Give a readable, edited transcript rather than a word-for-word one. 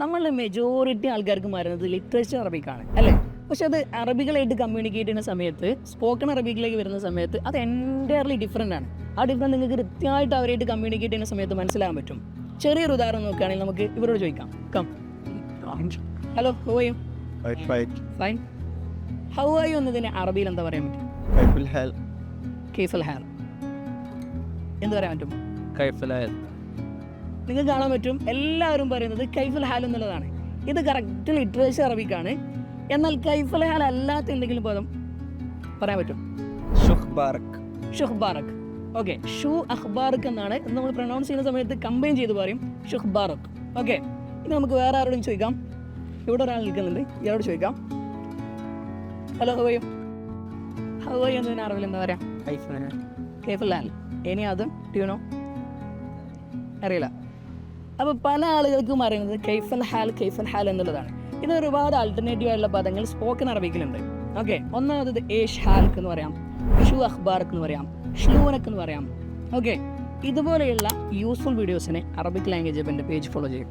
നമ്മളുടെ മെജോറിറ്റി ആൾക്കാർക്ക് വരുന്നത് ലിറ്ററേച്ചർ അറബിക്കാണ് അല്ലേ? പക്ഷെ അത് അറബികളായിട്ട് കമ്മ്യൂണിക്കേറ്റ് ചെയ്യുന്ന സമയത്ത്, സ്പോക്കൺ അറബിക്കിലേക്ക് വരുന്ന സമയത്ത് അത് എൻറ്റയർലി ഡിഫറെൻ്റ് ആണ്. ആ ഡിഫറൻറ്റ് നിങ്ങൾക്ക് കൃത്യമായിട്ട് അവരായിട്ട് കമ്മ്യൂണിക്കേറ്റ് ചെയ്യുന്ന സമയത്ത് മനസ്സിലാകാൻ പറ്റും. ചെറിയൊരു ഉദാഹരണം നോക്കുകയാണെങ്കിൽ നമുക്ക് ഇവരോട് ചോദിക്കാം. Hello, how are you? Fine. How are you എന്നതിന് അറബിയിൽ എന്താ പറയാൻ പറ്റും? കൈഫൽ ഹാൽ. എന്ത് പറയാൻ പറ്റും? നിങ്ങൾക്ക് കാണാൻ പറ്റും എല്ലാവരും പറയുന്നത് കൈഫൽ ഹാൽ എന്നുള്ളതാണ്. ഇത് കറക്റ്റ് ലിറ്ററേച്ചർ അറബിക്കാണ്. എന്നാൽ കൈഫൽ ഹാൽ അല്ലാത്ത എന്തെങ്കിലും പദം പറയാൻ പറ്റും? ഷുഹ്ബാറക്. ഓക്കെ, ഷൂ അഖ്ബാറക് എന്നാണ് നമ്മൾ പ്രൊനൗൺസ് ചെയ്യുന്ന സമയത്ത് കമ്പൈൻ ചെയ്ത് പറയും ഷുഹ്ബാറക്. ഓക്കെ, ഇനി നമുക്ക് വേറെ ആരോടും ചോദിക്കാം. ഇവിടെ ഒരാൾ നിൽക്കുന്നുണ്ട്, ഇയാളോട് ചോദിക്കാം. Hello, how are you? How are you എന്നതിന് അറബിയിൽ എന്താ പറയാ? കൈഫൽ ഹാൽ. ഇനി അത് ഡ്യൂനോ അറിയില്ല. അപ്പോൾ പല ആളുകൾക്കും അറിയുന്നത് കൈഫൽ ഹാൽ എന്നുള്ളതാണ്. ഇത് ഒരുപാട് ആൾട്ടർനേറ്റീവ് ആയിട്ടുള്ള പദങ്ങൾ സ്പോക്കൺ അറബിക്കിലുണ്ട്. ഓക്കെ, ഒന്നാമത് ഏഷ് ഹാൽക്ക് എന്ന് പറയാം, ഷൂ അഖ്ബാർക്ക് എന്ന് പറയാം, ഷ്ലൂനക്ക് എന്ന് പറയാം. ഓക്കെ, ഇതുപോലെയുള്ള യൂസ്ഫുൾ വീഡിയോസിനെ അറബിക് ലാംഗ്വേജ് എൻ്റെ പേജ് ഫോളോ ചെയ്യും.